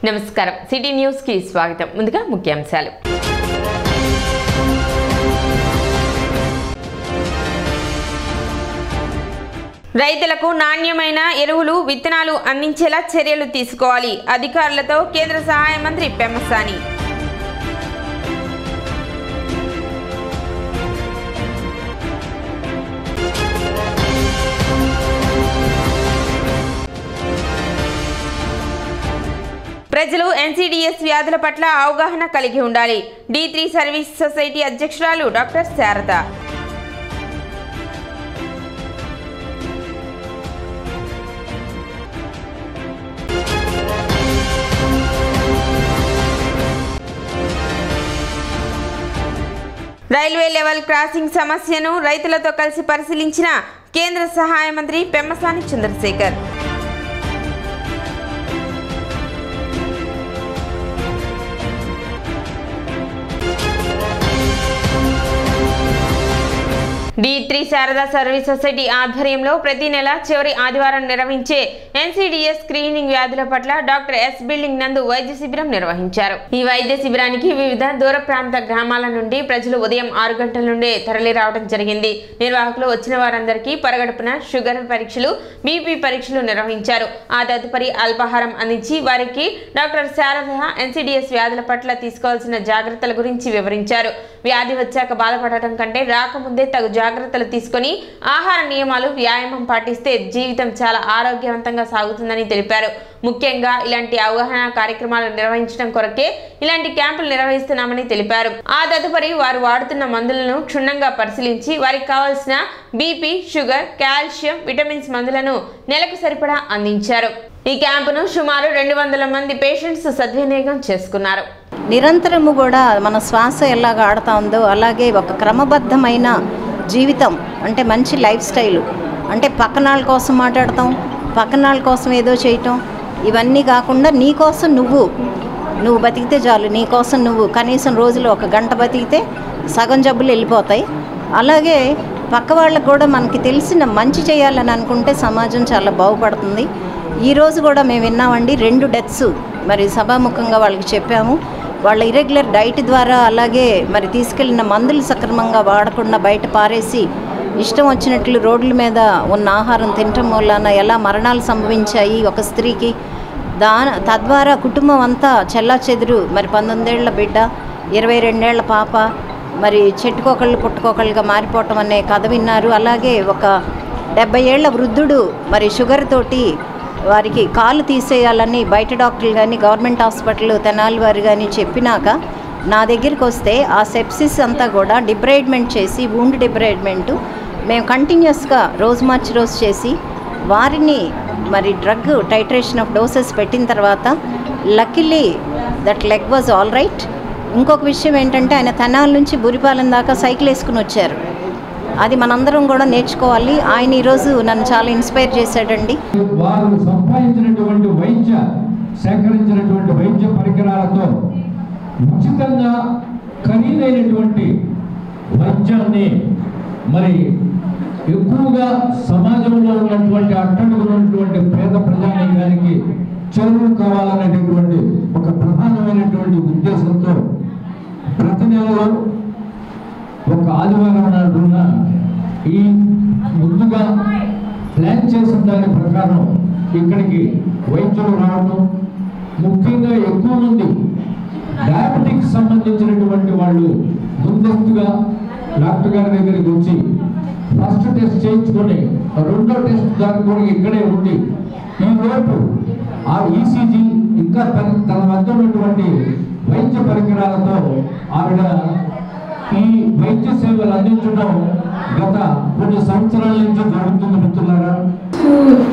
నమస్కారం city news కి స్వాగతం. ముందుగా ముఖ్యాంశాలు. రైతులకు నాణ్యమైన ఎరువులు విత్తనాలు అందించేలా చర్యలు తీసుకోవాలి. అధికారులతో కేంద్ర సహాయ మంత్రి పెమ్మసాని. ప్రజలు NCDS వ్యాధుల పట్ల అవగాహన కలిగి ఉండాలి. D3 సర్వీస్ సొసైటీ అధ్యక్షురాలు doctor Sharada. Railway level crossing సమస్యను రైతులతో కలిసి పరిశీలించిన కేంద్ర సహాయ మంత్రి Pemmasani Chandrasekhar. D3 Sharada service society ఆధ్వర్యంలో ప్రతి నెల చివరి ఆదివారం నిర్వహించే NCDS స్క్రీనింగ్ వ్యాధుల పట్ల డాక్టర్ S బిల్డింగ్ నందు వైద్య శిబిరం నిర్వహించారు. ఈ వైద్య శిబిరానికి వివిధ దూర ప్రాంత గ్రామాల నుండి ప్రజలు ఉదయం 6 గంటల నుండి తరలి రావడం జరిగింది. నిర్వాహకులు వచ్చిన వారందరికీ పరగడుపున షుగర్ పరీక్షలు, BP పరీక్షలు నిర్వహించారు. ఆ తదుపరి అల్పాహారం అందించి వారికి డాక్టర్ శారద NCDS వ్యాధుల పట్ల తీసుకోవాల్సిన జాగ్రత్తల గురించి వివరించారు. వ్యాధి వచ్చాక బాధపడటం కంటే రాకముందే తగు జాగ్రత్తలు తీసుకొని ఆహార నియమాలు, వ్యాయామం పాటిస్తే జీవితం చాలా ఆరోగ్యవంతంగా సాగుతుందని తెలిపారు. ముఖ్యంగా ఇలాంటి అవగాహన కార్యక్రమాలు నిర్వహించడం కొరకే ఇలాంటి క్యాంపులు నిర్వహిస్తున్నామని తెలిపారు. ఆ తదుపరి వారు వాడుతున్న మందులను క్షుణ్ణంగా పరిశీలించి వారికి కావాల్సిన BP, షుగర్, కాల్షియం, విటమిన్స్ మందులను నెలకు సరిపడా అందించారు. ఈ క్యాంపును సుమారు 200 మంది పేషెంట్స్ సద్వినియోగం చేసుకున్నారు. నిరంతరము కూడా మన శ్వాస ఎలాగ ఆడుతూ ఉందో అలాగే ఒక క్రమబద్ధమైన జీవితం అంటే మంచి లైఫ్ స్టైలు అంటే పక్కనాళ్ళ కోసం మాట్లాడతాం, పక్కనాళ్ళ కోసం ఏదో చేయటం, ఇవన్నీ కాకుండా నీ కోసం నువ్వు బతికితే చాలు. నీ కోసం నువ్వు కనీసం రోజులో 1 గంట బతికితే సగం జబ్బులు వెళ్ళిపోతాయి. అలాగే పక్క వాళ్ళకు కూడా మనకి తెలిసిన మంచి చేయాలని అనుకుంటే సమాజం చాలా బాగుపడుతుంది. ఈరోజు కూడా మేము విన్నామండి 2 డెత్స్ మరి సభాముఖంగా వాళ్ళకి చెప్పాము. వాళ్ళ ఇరెగ్యులర్ డైట్ ద్వారా అలాగే మరి తీసుకెళ్ళిన మందులు సక్రమంగా వాడకుండా బయట పారేసి ఇష్టం వచ్చినట్లు రోడ్ల మీద ఉన్న ఆహారం తినటం వలన ఎలా మరణాలు సంభవించాయి ఒక స్త్రీకి. తద్వారా కుటుంబం అంతా చెల్లాచెదురు మరి 19 ఏళ్ల బిడ్డ, 22 ఏళ్ల పాప మరి చెట్టుకోకళ్ళు పుట్టుకోకళ్ళుగా మారిపోవటం అనే కథ విన్నారు. అలాగే ఒక 70 ఏళ్ల వృద్ధుడు మరి షుగర్ తోటి వారికి కాలు తీసేయాలని బయట డాక్టర్లు కానీ గవర్నమెంట్ హాస్పిటల్ తెనాలి వారు కానీ చెప్పినాక నా దగ్గరికి వస్తే ఆ సెప్సిస్ అంతా కూడా డిబ్రైడ్మెంట్ చేసి వూండ్ డిబ్రైడ్మెంట్ మేము కంటిన్యూస్గా రోజు మార్చి రోజు చేసి వారిని మరి డ్రగ్ టైట్రేషన్ ఆఫ్ డోసెస్ పెట్టిన తర్వాత luckily that leg was all right. ఇంకొక విషయం ఏంటంటే ఆయన తెనాలి నుంచి బురిపాలెం దాకా సైకిల్ వేసుకుని వచ్చారు. అది మనందరం కూడా నేర్చుకోవాలి. ఆయన ఈరోజు నన్ను చాలా ఇన్స్పైర్ చేశాడండి. వారు సంపాదించినటువంటి సేకరించినటువంటి వైద్య పరికరాలతో ఉచితంగా ఖరీదైనటువంటి వైద్యాన్ని మరి ఎక్కువగా సమాజంలో ఉన్నటువంటి అట్టడుగున్నటువంటి పేద ప్రజానీకానికి చదువు కావాలనేటటువంటి ఒక ప్రధానమైనటువంటి ఉద్దేశంతో ప్రతి నెలలో ఒక ఆదివారం నాడున్న ఈ ముందుగా ప్లాన్ చేసిన దాని ప్రకారం ఇక్కడికి వైద్యులు రావడం, ముఖ్యంగా ఎక్కువ మంది డయాబెటిక్స్ సంబంధించినటువంటి వాళ్ళు ముందస్తుగా డాక్టర్ గారి దగ్గరికి వచ్చి ఫస్ట్ టెస్ట్ చేయించుకొని 2వ టెస్ట్ దాకా కూడా ఇక్కడే ఉండి ఈలోపు ఆ ECG ఇంకా తన వద్ద ఉన్నటువంటి వైద్య పరికరాలతో ఆవిడ ఈ వైద్య సేవలు అందించడం గత కొన్ని సంవత్సరాల నుంచి జరుగుతుంది మిత్రులారా.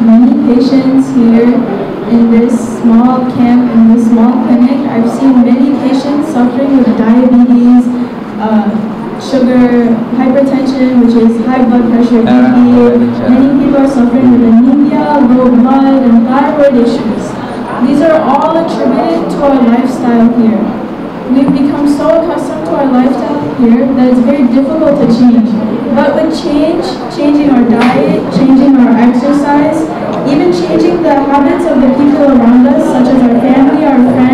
Many patients here in this small camp, in this small clinic, I've seen many patients suffering with diabetes, sugar, hypertension, which is high blood pressure, BP. Many people are suffering with anemia, low blood, and thyroid issues. These are all attributed to our lifestyle here. We've become so accustomed to our lifestyle here that it's very difficult to change. But with changing our diet, changing our exercise, even changing the habits of the people around us, such as our family, our friends,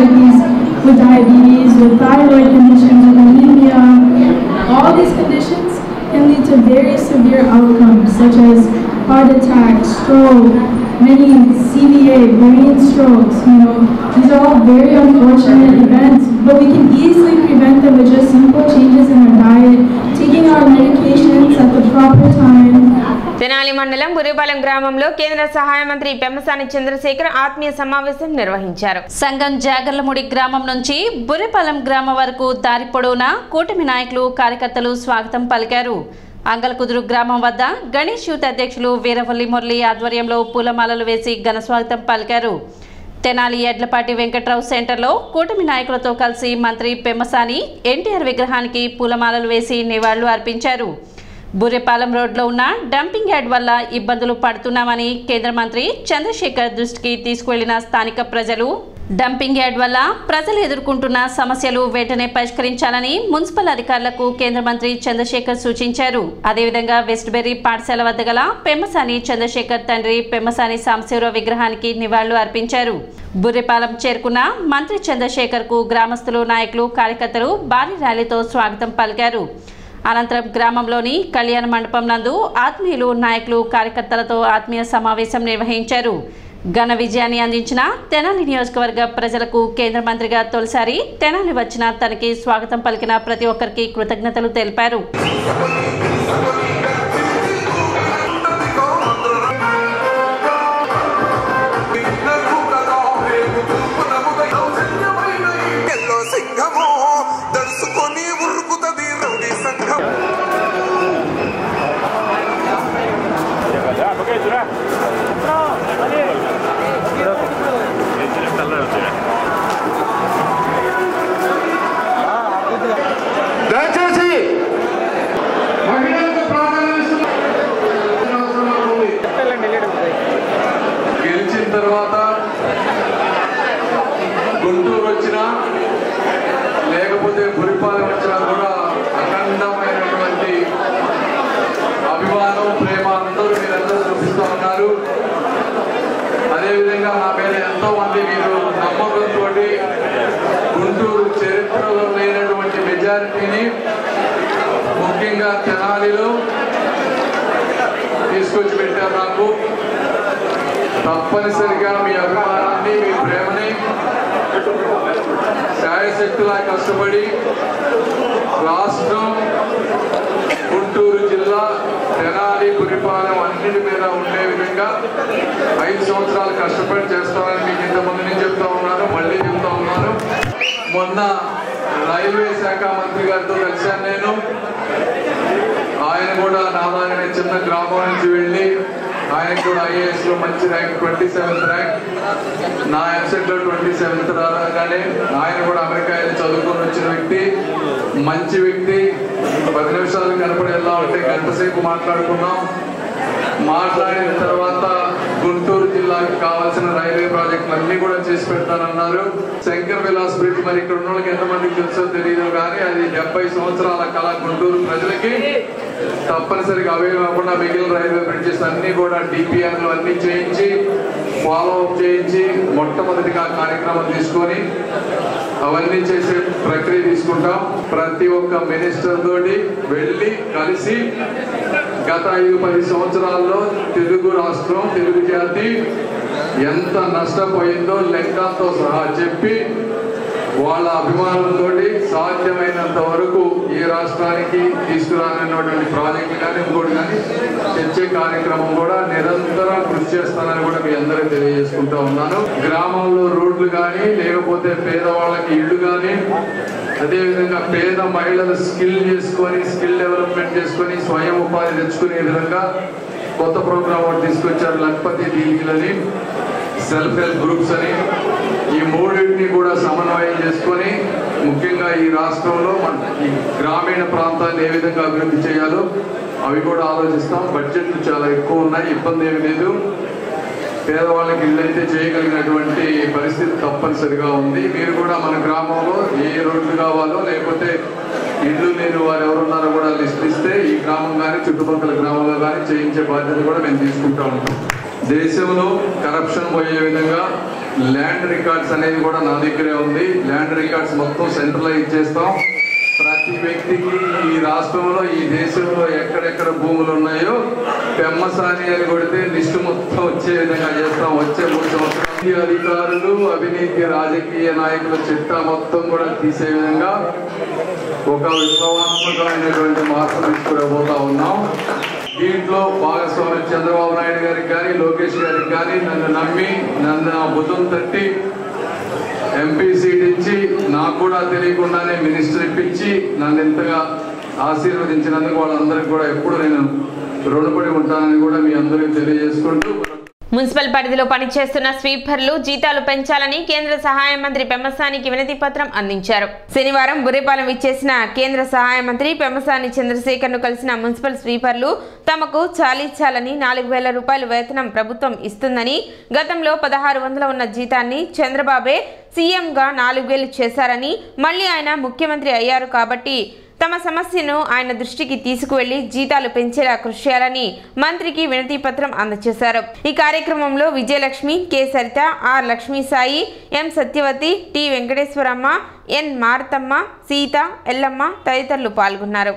with diabetes, with thyroid conditions, with anemia. All these conditions can lead to very severe outcomes such as heart attack, stroke, many CVA, brain strokes. These are all very unfortunate events, but we can easily prevent them with just simple changes in our diet, taking our medications at the proper time. Tenali మండలం బుర్రిపాలెం గ్రామంలో కేంద్ర సహాయ మంత్రి పెమ్మసాని చంద్రశేఖర్ ఆత్మీయ సమావేశం నిర్వహించారు. సంగం జాగర్లముడి గ్రామం నుంచి బుర్రిపాలెం గ్రామం వరకు దారి పొడవునా కూటమి నాయకులు కార్యకర్తలు స్వాగతం పలికారు. అంగల్కుదురు గ్రామం వద్ద గణేష్ యూత్ అధ్యక్షులు వీరవల్లి మురళి ఆధ్వర్యంలో పూలమాలలు వేసి ఘన స్వాగతం పలికారు. తెనాలి ఎడ్లపాటి వెంకట్రావు సెంటర్లో కూటమి నాయకులతో కలిసి మంత్రి పెమ్మసాని ఎన్టీఆర్ విగ్రహానికి పూలమాలలు వేసి నివాళులు అర్పించారు. బుర్రిపాలెం రోడ్లో ఉన్న డంపింగ్ యార్డ్ వల్ల ఇబ్బందులు పడుతున్నామని కేంద్ర మంత్రి చంద్రశేఖర్ దృష్టికి తీసుకువెళ్లిన స్థానిక ప్రజలు డంపింగ్ యార్డ్ వల్ల ప్రజలు ఎదుర్కొంటున్న సమస్యలు వెంటనే పరిష్కరించాలని మున్సిపల్ అధికారులకు కేంద్ర మంత్రి చంద్రశేఖర్ సూచించారు. అదేవిధంగా వెస్ట్బెర్రీ పాఠశాల వద్ద గల పెమ్మసాని చంద్రశేఖర్ తండ్రి పెమ్మసాని సాంబశివరావు విగ్రహానికి నివాళులు అర్పించారు. బుర్రిపాలెం చేరుకున్న మంత్రి చంద్రశేఖర్ కు గ్రామస్తులు, నాయకులు, కార్యకర్తలు భారీ ర్యాలీతో స్వాగతం పలికారు. అనంతరం గ్రామంలోని కళ్యాణ మండపం నందు ఆత్మీయులు, నాయకులు, కార్యకర్తలతో ఆత్మీయ సమావేశం నిర్వహించారు. ఘన విజయాన్ని అందించిన తెనాలి నియోజకవర్గ ప్రజలకు కేంద్ర మంత్రిగా తొలిసారి తెనాలి వచ్చిన తనకి స్వాగతం పలికిన ప్రతి ఒక్కరికి కృతజ్ఞతలు తెలిపారు. గెలిచిన తర్వాత గుంటూరు వచ్చినా లేకపోతే బుర్రిపాలెం వచ్చినా కూడా అఖండమైనటువంటి అభిమానం, ప్రేమ అందరూ మీరందరూ చూపిస్తూ ఉన్నారు. అదేవిధంగా నా మీద ఎంతో మంది మీరు నమ్మకంతో గుంటూరు చరిత్రలో లేనటువంటి మెజారిటీని ముఖ్యంగా తెనాలిలో తీసుకొచ్చి పెట్టారు. నాకు తప్పనిసరిగా మీ అభిమానాన్ని, మీ ప్రేమని శాయశక్తులా కష్టపడి రాష్ట్రం, గుంటూరు జిల్లా, తెనాలి, బుర్రిపాలెం అన్నిటి మీద ఉండే విధంగా 5 సంవత్సరాలు కష్టపడి చేస్తామని మీకు ఇంతకుముందు నేను చెప్తా ఉన్నాను, మళ్ళీ చెప్తా ఉన్నాను. మొన్న రైల్వే శాఖ మంత్రి గారితో కలిశాను నేను. ఆయన కూడా నాలాగనే చిన్న గ్రామం నుంచి వెళ్ళి ఆయన కూడా IAS లో మంచి ర్యాంక్, 27th ర్యాంక్, నా ఎంసెట్ లో 27th రాగానే ఆయన కూడా అమెరికా వెళ్ళి చదువుకొని వచ్చిన వ్యక్తి, మంచి వ్యక్తి. 10 నిమిషాలు కనపడి ఎలా ఉంటే గంట సేపు మాట్లాడుకున్నాం. మాట్లాడిన తర్వాత గుంటూరు జిల్లాకి కావాల్సిన రైల్వే ప్రాజెక్టులు అన్ని కూడా చేసి పెడతానన్నారు. శంకర్ విలాస్ బ్రిడ్జ్ మరి ఇక్కడ ఉన్న వాళ్ళకి ఎంతమందికి తెలుసో తెలియదు కానీ అది 70 సంవత్సరాల కళ గుంటూరు ప్రజలకి. తప్పనిసరిగా అవే కాకుండా మిగిలిన రైల్వే బ్రిడ్జెస్ అన్ని కూడా DPRలు అన్ని చేయించి, ఫాలో అప్ చేయించి, మొట్టమొదటిగా కార్యక్రమం తీసుకొని అవన్నీ చేసే ప్రక్రియ తీసుకుంటాం. ప్రతి ఒక్క మినిస్టర్ తోటి వెళ్ళి కలిసి గత 5-10 సంవత్సరాల్లో తెలుగు రాష్ట్రం, తెలుగు జాతి ఎంత నష్టపోయిందో లెక్కలతో సహా చెప్పి వాళ్ళ అభిమానులతో సాధ్యమైనంత వరకు ఏ రాష్ట్రానికి తీసుకురానటువంటి ప్రాజెక్టులు కానీ ఇంకోటి కానీ తెచ్చే కార్యక్రమం కూడా నిరంతరం కృషి చేస్తానని కూడా మీ అందరికీ తెలియజేసుకుంటూ ఉన్నాను. గ్రామంలో రోడ్లు కానీ, లేకపోతే పేదవాళ్ళకి ఇళ్ళు కానీ, అదేవిధంగా పేద మహిళలు స్కిల్ డెవలప్మెంట్ చేసుకొని స్వయం ఉపాధి తెచ్చుకునే విధంగా కొత్త ప్రోగ్రాం ఒకటి తీసుకొచ్చారు. లక్పతి దీదీలని, సెల్ఫ్ హెల్ప్ గ్రూప్స్ అని. ఈ మూడింటిని కూడా సమన్వయం చేసుకొని ముఖ్యంగా ఈ రాష్ట్రంలో ఈ గ్రామీణ ప్రాంతాన్ని ఏ విధంగా అభివృద్ధి చేయాలో అవి కూడా ఆలోచిస్తాం. బడ్జెట్లు చాలా ఎక్కువ ఉన్నాయి, ఇబ్బంది ఏమి లేదు. పేదవాళ్ళకి ఇళ్ళు అయితే చేయగలిగినటువంటి పరిస్థితి తప్పనిసరిగా ఉంది. మీరు కూడా మన గ్రామంలో ఏ రోడ్లు కావాలో లేకపోతే ఇళ్ళు లేని వారు ఎవరున్నారో కూడా లిస్ట్ ఇస్తే ఈ గ్రామం కానీ చుట్టుపక్కల గ్రామంలో కానీ చేయించే బాధ్యత కూడా మేము తీసుకుంటా ఉంటాం. దేశంలో కరప్షన్ పోయే విధంగా ల్యాండ్ రికార్డ్స్ అనేది కూడా నా దగ్గరే ఉంది. ల్యాండ్ రికార్డ్స్ మొత్తం సెంట్రలైజ్ చేస్తాం. ప్రతి వ్యక్తికి ఈ రాష్ట్రంలో ఈ దేశంలో ఎక్కడెక్కడ భూములు ఉన్నాయో పెమ్మసాని అని కొడితే లిస్టు మొత్తం వచ్చే విధంగా చేస్తాం. వచ్చే 3 సంవత్సరాలు అధికారులు అవినీతి రాజకీయ నాయకుల చిట్టా మొత్తం కూడా తీసే విధంగా ఒక విప్లవాత్మకమైనటువంటి మార్పులు తీసుకురాబోతా ఉన్నాం. దీంట్లో భాగస్వామి చంద్రబాబు నాయుడు గారికి కానీ లోకేష్ గారికి కానీ నన్ను నమ్మి నన్ను భుజం తట్టి ఎంపీ సీట్ ఇచ్చి నాకు కూడా తెలియకుండానే మినిస్టర్ ఇప్పించి నన్ను ఎంతగా ఆశీర్వదించినందుకు వాళ్ళందరికీ కూడా ఎప్పుడు నేను రుణపడి ఉంటానని కూడా మీ అందరికీ తెలియజేసుకుంటూ, మున్సిపల్ పరిధిలో పనిచేస్తున్న స్వీపర్లు జీతాలు పెంచాలని కేంద్ర సహాయ మంత్రి పెమ్మసానికి వినతి పత్రం అందించారు. శనివారం బుర్రిపాలెం ఇచ్చేసిన కేంద్ర సహాయ మంత్రి పెమ్మసాని చంద్రశేఖర్ ను కలిసిన మున్సిపల్ స్వీపర్లు తమకు చాలించాలని 4,000 రూపాయల వేతనం ప్రభుత్వం ఇస్తుందని, గతంలో 1,600 ఉన్న జీతాన్ని చంద్రబాబే సీఎంగా 4,000 చేశారని, మళ్లీ ఆయన ముఖ్యమంత్రి అయ్యారు కాబట్టి తమ సమస్యను ఆయన దృష్టికి తీసుకువెళ్లి జీతాలు పెంచేలా కృషి చేయాలని మంత్రికి వినతి పత్రం అందజేశారు. ఈ కార్యక్రమంలో Vijayalakshmi, K Saritha, R Lakshmi Sai, M Satyavathi, T Venkateswaramma, N Marathamma, Seetha, Yellamma తదితరులు పాల్గొన్నారు.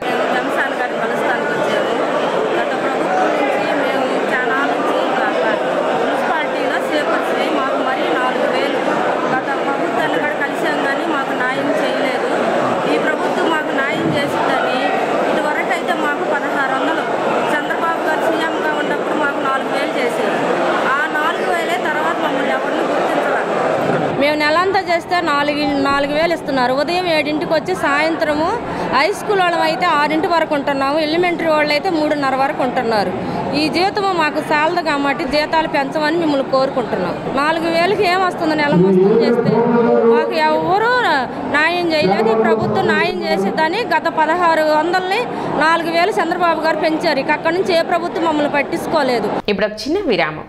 మేము నెలంతా చేస్తే 4,000 ఇస్తున్నారు. ఉదయం 7ంటికి వచ్చి సాయంత్రము హై స్కూల్ వాళ్ళం అయితే 6 వరకు ఉంటున్నాము. ఎలిమెంటరీ వాళ్ళు అయితే 3:30 వరకు ఉంటున్నారు. ఈ జీతము మాకు సాలదు కాబట్టి జీతాలు పెంచమని మిమ్మల్ని కోరుకుంటున్నాం. 4,000కి ఏమొస్తుంది నెల మొత్తం చేస్తే? మాకు ఎవరు న్యాయం చేయలేదు. ఈ ప్రభుత్వం న్యాయం చేసేదని గత 1,600ని 4,000 చంద్రబాబు గారు పెంచారు. ఇక అక్కడి నుంచి ఏ ప్రభుత్వం మమ్మల్ని పట్టించుకోలేదు. ఇప్పుడు చిన్న విరామం.